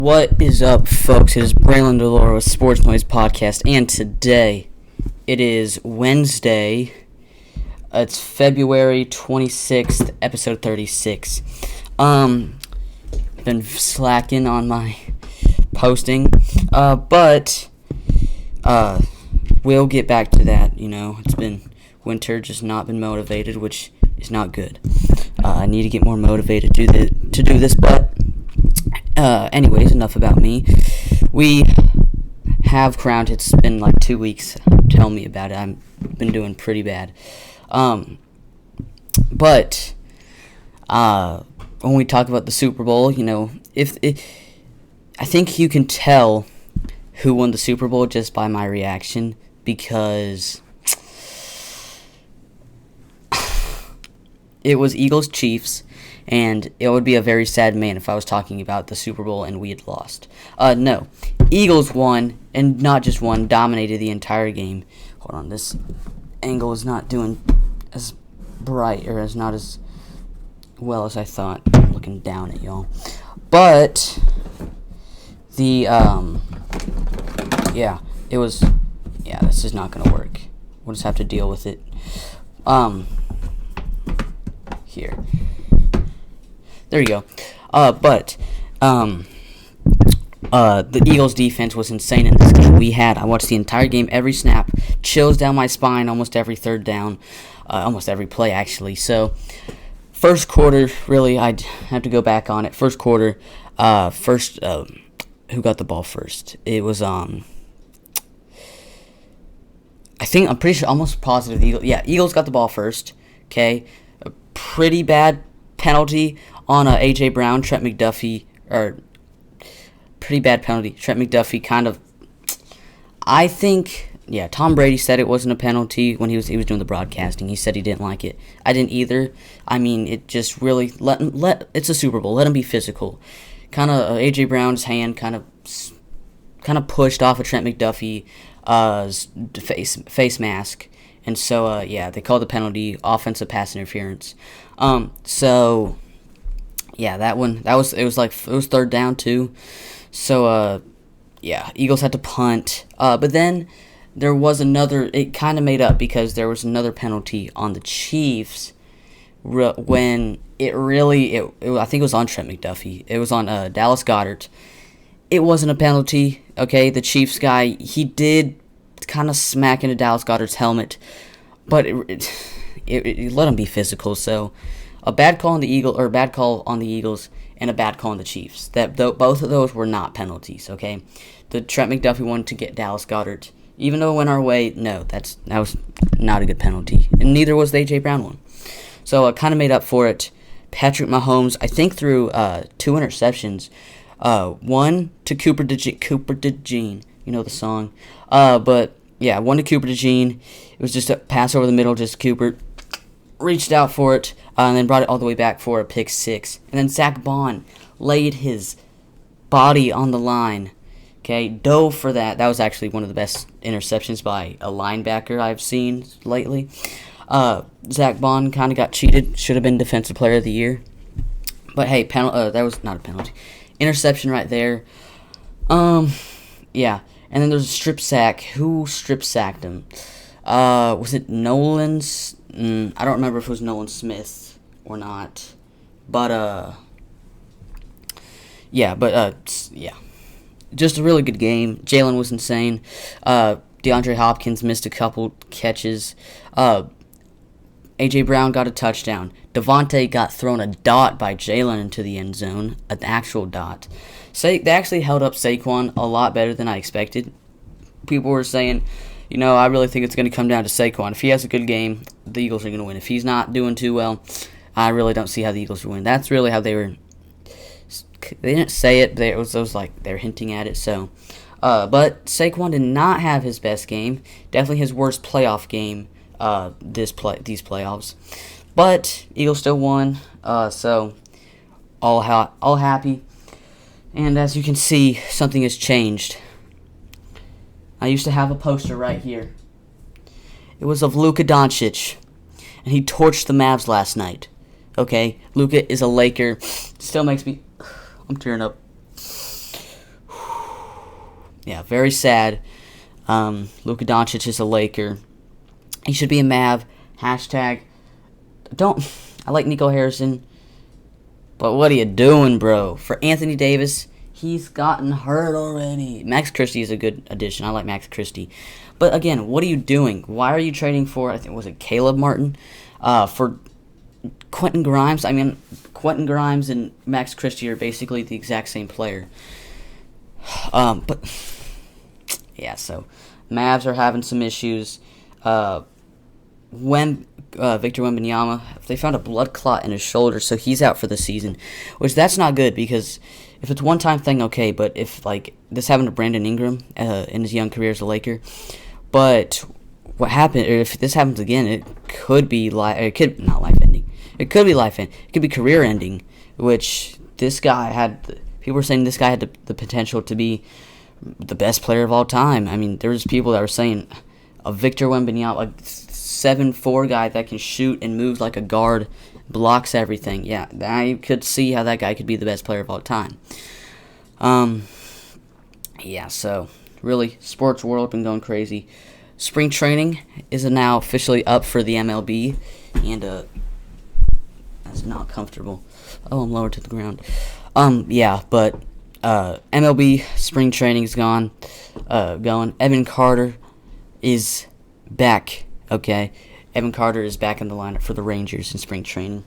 What is up, folks? It is Braylon Delora with Sports Noise Podcast, and today it is Wednesday. It's February 26th, episode 36. Been slacking on my posting, but we'll get back to that. It's been winter, just not been motivated, which is not good. I need to get more motivated to do this, but anyways, enough about me. We have crowned. It's been like 2 weeks. Tell me about it. I've been doing pretty bad. But when we talk about the Super Bowl, I think you can tell who won the Super Bowl just by my reaction, because it was Eagles-Chiefs. And it would be a very sad man if I was talking about the Super Bowl and we had lost. No. Eagles won, and not just won, dominated the entire game. Hold on, this angle is not doing as bright, or as not as well as I thought. I'm looking down at y'all. But, this is not going to work. We'll just have to deal with it. Here. There you go. But the Eagles' defense was insane in this game. I watched the entire game, every snap, chills down my spine, almost every third down, almost every play, actually. So, first quarter, really, I'd have to go back on it. First quarter, who got the ball first? It was, I'm pretty sure, almost positive, Eagles got the ball first, okay? A pretty bad penalty on A.J. Brown, Trent McDuffie, pretty bad penalty. Trent McDuffie Tom Brady said it wasn't a penalty when he was doing the broadcasting. He said he didn't like it. I didn't either. I mean, it just really, it's a Super Bowl. Let him be physical. Kind of A.J. Brown's hand kind of pushed off of Trent McDuffie's face mask. And so, they called the penalty offensive pass interference. That one, it was third down too. So, Eagles had to punt. But then there was it kind of made up because there was another penalty on the Chiefs when I think it was on Trent McDuffie. It was on Dallas Goedert. It wasn't a penalty, okay? The Chiefs guy, he did kind of smack into Dallas Goedert's helmet, but it let him be physical. So a bad call on the Eagles and a bad call on the Chiefs. Both of those were not penalties. Okay, the Trent McDuffie one to get Dallas Goedert, even though it went our way. No, that was not a good penalty, and neither was the A.J. Brown one. So it kind of made up for it. Patrick Mahomes, I think, threw 2 interceptions. One to Cooper DeJean. You know the song. But yeah, one to Cooper DeJean. It was just a pass over the middle, just Cooper reached out for it, and then brought it all the way back for a pick 6. And then Zach Bond laid his body on the line. Okay, dove for that. That was actually one of the best interceptions by a linebacker I've seen lately. Zach Bond kind of got cheated. Should have been Defensive Player of the Year. But hey, that was not a penalty. Interception right there. Yeah. And then there's a strip sack. Who strip sacked him? Was it Nolan's? I don't remember if it was Nolan Smith or not. But, just a really good game. Jalen was insane. DeAndre Hopkins missed a couple catches. A.J. Brown got a touchdown. Devontae got thrown a dot by Jalen into the end zone, an actual dot. They actually held up Saquon a lot better than I expected. People were saying, I really think it's going to come down to Saquon. If he has a good game, the Eagles are going to win. If he's not doing too well, I really don't see how the Eagles will win. That's really how they were. They didn't say it, but it was like they were hinting at it. So, but Saquon did not have his best game. Definitely his worst playoff game. These playoffs, but Eagles still won. So all happy. And as you can see, something has changed. I used to have a poster right here. It was of Luka Doncic, and he torched the Mavs last night. Okay, Luka is a Laker. Still makes me... I'm tearing up. yeah, very sad. Luka Doncic is a Laker. He should be a Mav. Hashtag don't. I like Nico Harrison, but what are you doing, bro? For Anthony Davis, he's gotten hurt already. Max Christie is a good addition. I like Max Christie. But again, what are you doing? Why are you trading for, I think, was it Caleb Martin? For Quentin Grimes? I mean, Quentin Grimes and Max Christie are basically the exact same player. But, yeah, so Mavs are having some issues. Victor Wembanyama, they found a blood clot in his shoulder, so he's out for the season, which that's not good, because if it's a one-time thing, okay, but if, like, this happened to Brandon Ingram in his young career as a Laker, but what happened, or if this happens again, it could be not life-ending, it could be life-ending, it could be career-ending, which this guy had, people were saying this guy had the potential to be the best player of all time. I mean, there was people that were saying a Victor Wembanyama, like 7'4" guy that can shoot and moves like a guard, blocks everything. Yeah, I could see how that guy could be the best player of all time. Yeah, so really, sports world been going crazy. Spring training is now officially up for the MLB, and that's not comfortable. Oh, I'm lower to the ground. Yeah, but MLB spring training is going. Evan Carter is back. Okay, Evan Carter is back in the lineup for the Rangers in spring training.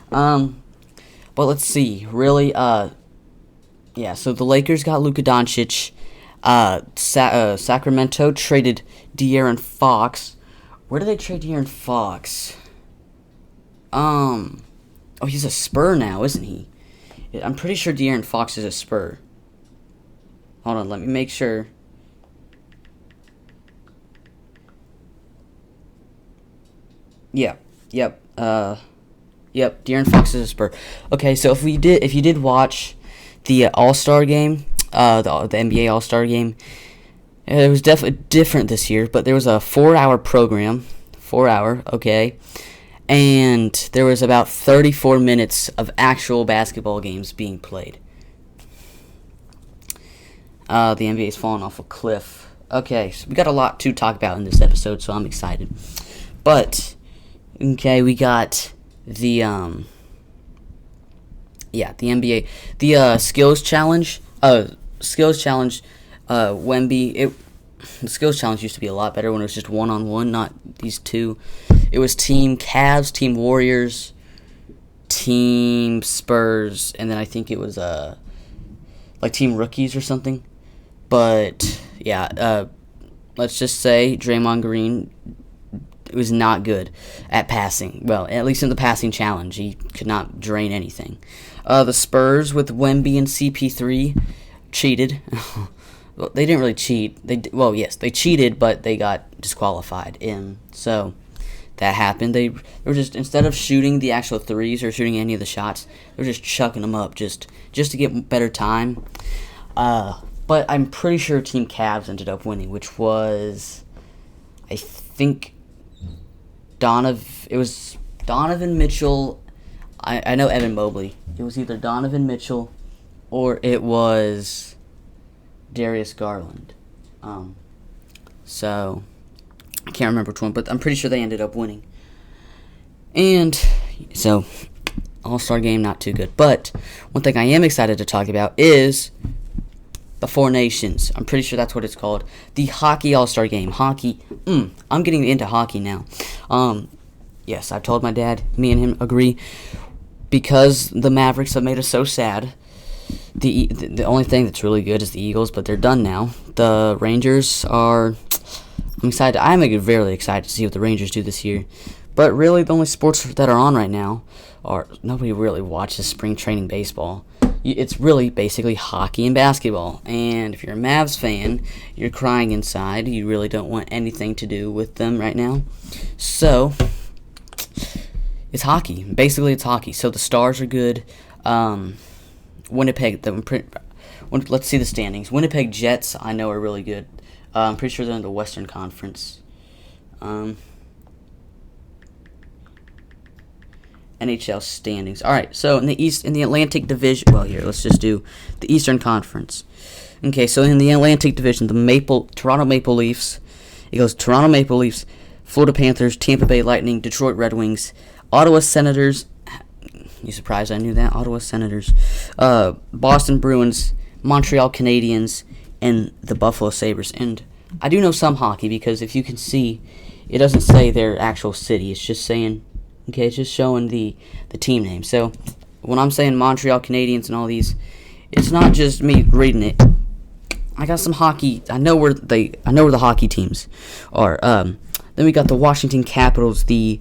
But let's see. Really, yeah. So the Lakers got Luka Doncic. Sacramento traded De'Aaron Fox. Where did they trade De'Aaron Fox? Oh, he's a Spur now, isn't he? I'm pretty sure De'Aaron Fox is a Spur. Hold on, let me make sure. Yeah, yep, De'Aaron Fox is a Spur. Okay, so if you did watch the All-Star game, the NBA All-Star game, it was definitely different this year, but there was a 4-hour program, okay, and there was about 34 minutes of actual basketball games being played. The NBA's fallen off a cliff. Okay, so we got a lot to talk about in this episode, so I'm excited. But okay, we got the NBA, the skills challenge. Wemby. The skills challenge used to be a lot better when it was just one-on-one, not these two. It was Team Cavs, Team Warriors, Team Spurs, and then I think it was like Team Rookies or something. But yeah, let's just say Draymond Green was not good at passing. Well, at least in the passing challenge, he could not drain anything. The Spurs with Wemby and CP3 cheated. Well, they didn't really cheat. Yes, they cheated, but they got disqualified. So that happened. They were just, instead of shooting the actual threes or shooting any of the shots, they were just chucking them up just to get better time. But I'm pretty sure Team Cavs ended up winning, which was, I think, it was Donovan Mitchell. I know Evan Mobley. It was either Donovan Mitchell or it was Darius Garland. So I can't remember which one, but I'm pretty sure they ended up winning. And so All-Star game, not too good. But one thing I am excited to talk about is the Four Nations. I'm pretty sure that's what it's called. The Hockey All-Star game. Hockey. I'm getting into hockey now. Yes, I've told my dad. Me and him agree. Because the Mavericks have made us so sad. The only thing that's really good is the Eagles, but they're done now. The Rangers are... I'm excited. I'm very excited to see what the Rangers do this year. But really, the only sports that are on right now are... Nobody really watches spring training baseball. It's really basically hockey and basketball. And if you're a Mavs fan, you're crying inside. You really don't want anything to do with them right now. So, it's hockey. Basically, it's hockey. So the Stars are good. Winnipeg, let's see the standings. Winnipeg Jets, I know, are really good. I'm pretty sure they're in the Western Conference. NHL standings. All right, so in the Atlantic Division. Well, here, let's just do the Eastern Conference. Okay, so in the Atlantic Division, the Toronto Maple Leafs. It goes Toronto Maple Leafs, Florida Panthers, Tampa Bay Lightning, Detroit Red Wings, Ottawa Senators. You surprised I knew that? Ottawa Senators, Boston Bruins, Montreal Canadiens, and the Buffalo Sabres. And I do know some hockey because if you can see, it doesn't say their actual city. It's just saying, okay, it's just showing the team name. So when I'm saying Montreal Canadiens and all these, it's not just me reading it. I got some hockey. I know where the hockey teams are. Then we got the Washington Capitals, the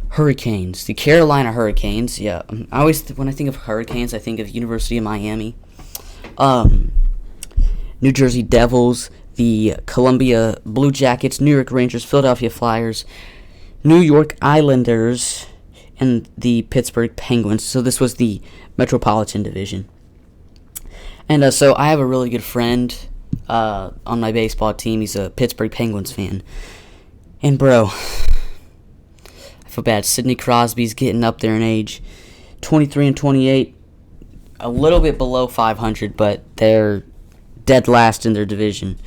Hurricanes, the Carolina Hurricanes. Yeah, I always when I think of Hurricanes, I think of University of Miami. New Jersey Devils, the Columbia Blue Jackets, New York Rangers, Philadelphia Flyers, New York Islanders, and the Pittsburgh Penguins. So this was the Metropolitan Division. And so I have a really good friend on my baseball team. He's a Pittsburgh Penguins fan. And, bro, I feel bad. Sidney Crosby's getting up there in age. 23 and 28. A little bit below 500, but they're dead last in their division.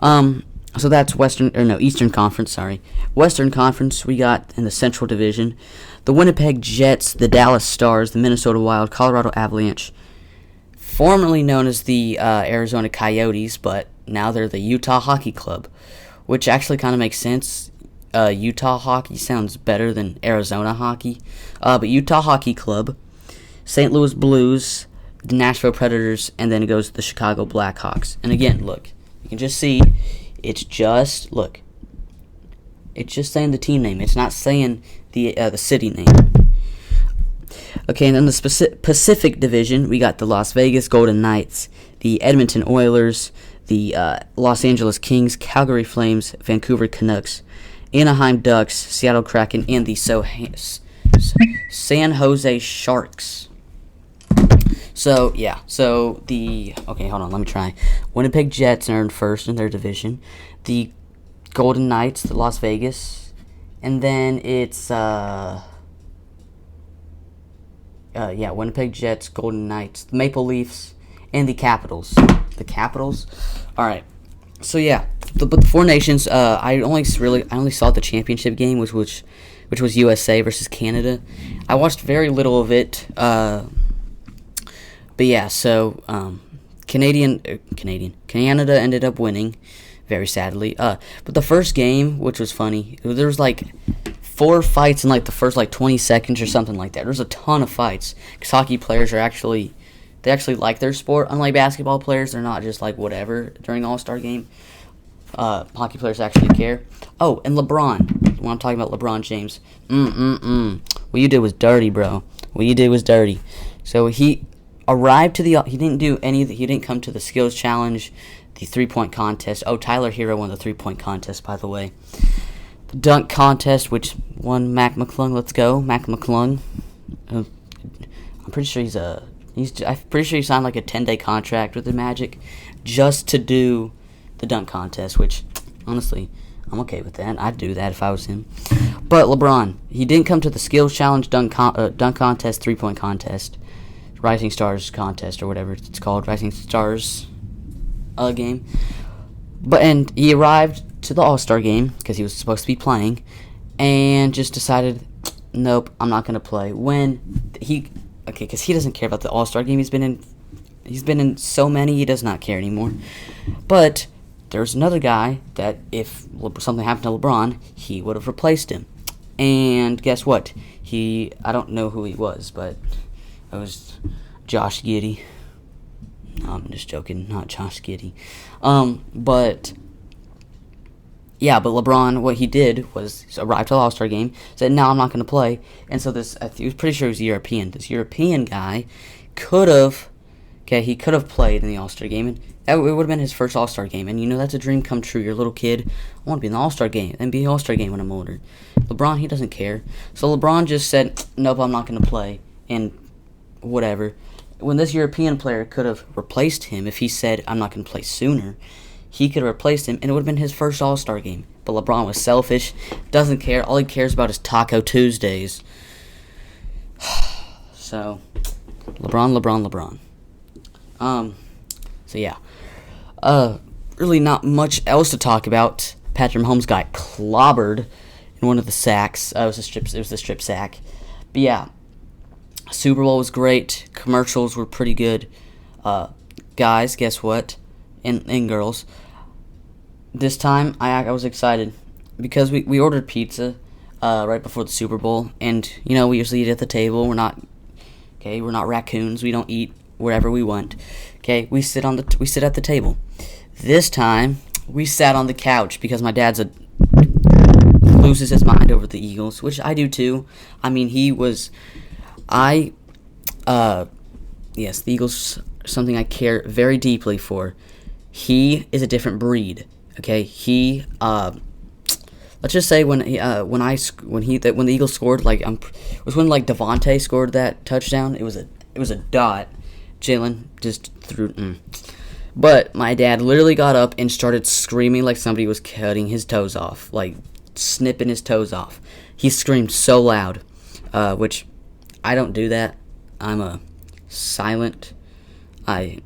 So that's Eastern Conference, sorry. Western Conference, we got in the Central Division. The Winnipeg Jets, the Dallas Stars, the Minnesota Wild, Colorado Avalanche, formerly known as the Arizona Coyotes, but now they're the Utah Hockey Club, which actually kind of makes sense. Utah hockey sounds better than Arizona hockey. But Utah Hockey Club, St. Louis Blues, the Nashville Predators, and then it goes to the Chicago Blackhawks. And again, look, you can just see, it's just saying the team name. It's not saying the city name. Okay, and then the Pacific Division, we got the Las Vegas Golden Knights, the Edmonton Oilers, the Los Angeles Kings, Calgary Flames, Vancouver Canucks, Anaheim Ducks, Seattle Kraken, and the San Jose Sharks. So, yeah, okay, hold on, let me try. Winnipeg Jets are in first in their division. The Golden Knights, the Las Vegas, and then it's, Winnipeg Jets, Golden Knights, the Maple Leafs, and the Capitals. The Capitals? Alright, so yeah, but the Four Nations, I only saw the championship game, which was USA versus Canada. I watched very little of it, but yeah, so Canada ended up winning, very sadly. But the first game, which was funny, there was like 4 fights in like the first 20 seconds or something like that. There's a ton of fights because hockey players they actually like their sport. Unlike basketball players, they're not just like whatever during the All-Star game. Hockey players actually care. Oh, and LeBron. When I'm talking about LeBron James, what you did was dirty, bro. What you did was dirty. So he arrived to he didn't come to the skills challenge, the 3-point contest. Oh, Tyler Hero won the 3-point contest, by the way. The dunk contest, which won Mac McClung. Let's go, Mac McClung. I'm pretty sure I'm pretty sure he signed like a 10-day contract with the Magic just to do the dunk contest, which honestly, I'm okay with that. I'd do that if I was him. But LeBron, he didn't come to the skills challenge, dunk contest, 3-point contest, Rising Stars contest, or whatever it's called, Rising Stars game. And he arrived to the All-Star game because he was supposed to be playing, and just decided, nope, I'm not going to play. Because he doesn't care about the All-Star game. He's been in so many, he does not care anymore. But there's another guy that if something happened to LeBron, he would have replaced him. And guess what? I don't know who he was, but it was Josh Giddey. No, I'm just joking, not Josh Giddey. But LeBron, what he did was arrived to the All-Star game, said, no, I'm not going to play. And so he was pretty sure he was European. This European guy could have played in the All-Star game, and it would have been his first All-Star game. And, that's a dream come true. You're a little kid, I want to be in the All-Star game, and be in the All-Star game when I'm older. LeBron, he doesn't care. So LeBron just said, nope, I'm not going to play, and whatever. When this European player could have replaced him, if he said, I'm not going to play sooner, he could have replaced him, and it would have been his first All-Star game. But LeBron was selfish, doesn't care. All he cares about is Taco Tuesdays. So, LeBron. So, yeah. Really not much else to talk about. Patrick Mahomes got clobbered in one of the sacks. It was the strip sack. But yeah, Super Bowl was great. Commercials were pretty good. Guys, guess what? And girls, this time I was excited because we ordered pizza right before the Super Bowl, and we usually eat at the table. We're not raccoons. We don't eat wherever we want. Okay, we sit at the table. This time we sat on the couch because my dad's loses his mind over the Eagles, which I do too. I mean, yes, the Eagles are something I care very deeply for. He is a different breed. Okay, let's just say when the Eagles scored, it was when Devontae scored that touchdown. It was a dot. Jalen just threw. But my dad literally got up and started screaming like somebody was cutting his toes off, like snipping his toes off. He screamed so loud, which I don't do that. I'm a silent. When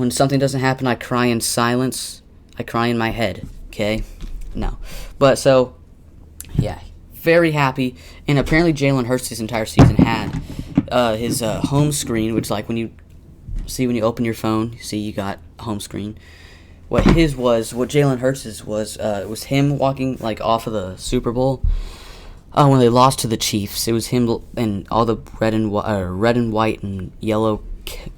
something doesn't happen, I cry in silence. I cry in my head. Okay, no, but so yeah, very happy. And apparently Jalen Hurts this entire season had his home screen, which when you open your phone, you see you got home screen. What Jalen Hurts' was him walking off of the Super Bowl when they lost to the Chiefs. It was him and all the red and white and yellow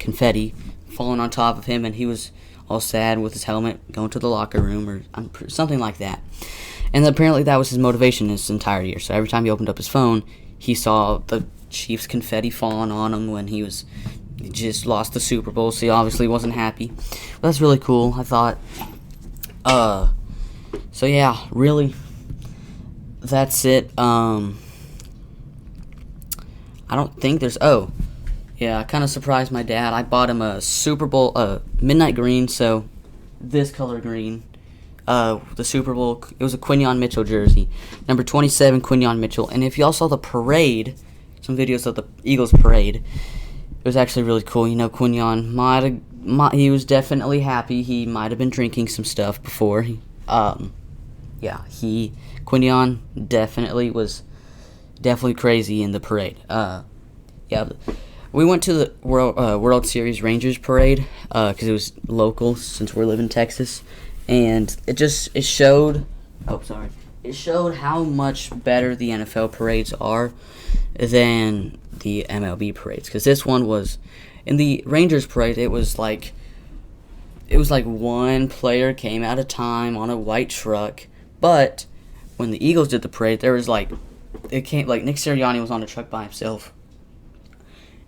confetti falling on top of him, and he was all sad with his helmet going to the locker room or something like that. And apparently that was his motivation this entire year. So every time he opened up his phone, he saw the Chiefs confetti falling on him when he just lost the Super Bowl, so he obviously wasn't happy. But that's really cool, I thought. So yeah, really, that's it. I don't think there's... Oh, yeah, I kind of surprised my dad. I bought him a Super Bowl, midnight green, so this color green. The Super Bowl, it was a Quinyon Mitchell jersey. Number 27, Quinyon Mitchell. And if y'all saw the parade, some videos of the Eagles parade, it was actually really cool. Quinyon he was definitely happy. He might have been drinking some stuff before. Quinyon was definitely crazy in the parade. We went to the World Series Rangers parade because it was local since we live in Texas, and it showed how much better the NFL parades are than the MLB parades. Because this one was, in the Rangers parade, it was like one player came at a time on a white truck. But when the Eagles did the parade, there was Nick Sirianni was on a truck by himself,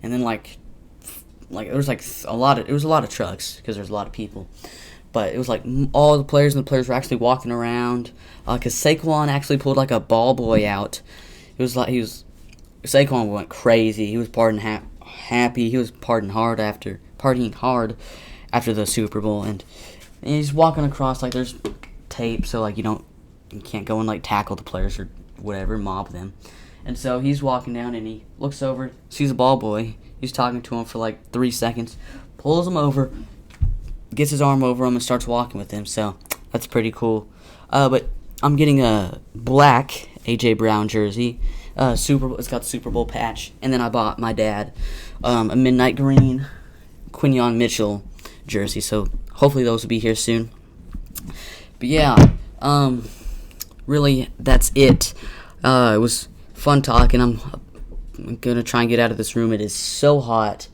and then there was a lot of trucks because there's a lot of people. But it was all the players were actually walking around. Because Saquon actually pulled a ball boy out. It was Saquon went crazy. He was partying happy. He was partying hard after the Super Bowl, and he's walking across there's tape, so you can't go and tackle the players or whatever, mob them. And so he's walking down, and he looks over, sees a ball boy. He's talking to him for 3 seconds, pulls him over, gets his arm over him, and starts walking with him. So that's pretty cool. But I'm getting a black A.J. Brown jersey. It's got the Super Bowl patch. And then I bought my dad a midnight green Quinyon Mitchell jersey. So hopefully those will be here soon. But yeah, really, that's it. It was fun talking. I'm going to try and get out of this room. It is so hot.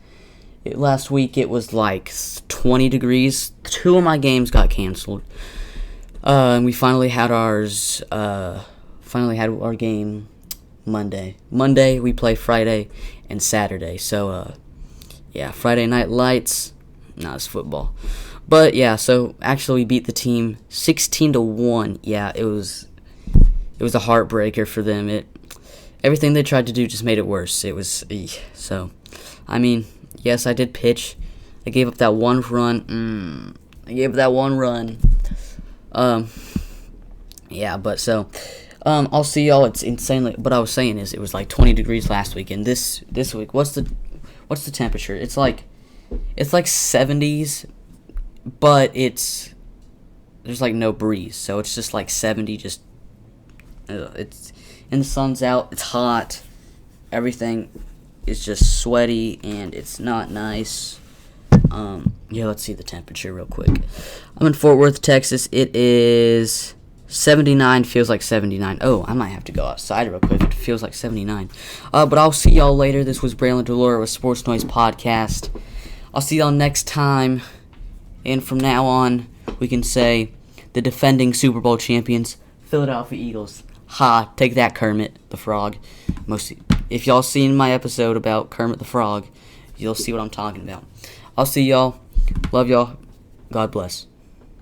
Last week it was 20 degrees. 2 of my games got canceled. And we finally had our game Monday. Monday we play Friday and Saturday. So Friday Night Lights. No, it's football. But yeah, so actually we beat the team 16-1. Yeah, it was a heartbreaker for them. Everything they tried to do just made it worse. It was so. I mean, yes, I did pitch. I gave up that one run. But so, I'll see y'all. It's insanely. What I was saying is, it was 20 degrees last week, and this week, what's the temperature? It's 70s, but there's like no breeze, so it's just like 70. Just it's and the sun's out. It's hot. Everything is just sweaty, and it's not nice. Yeah, let's see the temperature real quick. I'm in Fort Worth, Texas. It is 79, feels like 79. Oh, I might have to go outside real quick. It feels like 79. But I'll see y'all later. This was Braylon Delora with Sports Noise Podcast. I'll see y'all next time. And from now on, we can say the defending Super Bowl champions, Philadelphia Eagles. Ha, take that, Kermit the Frog. If y'all seen my episode about Kermit the Frog, you'll see what I'm talking about. I'll see y'all. Love y'all. God bless.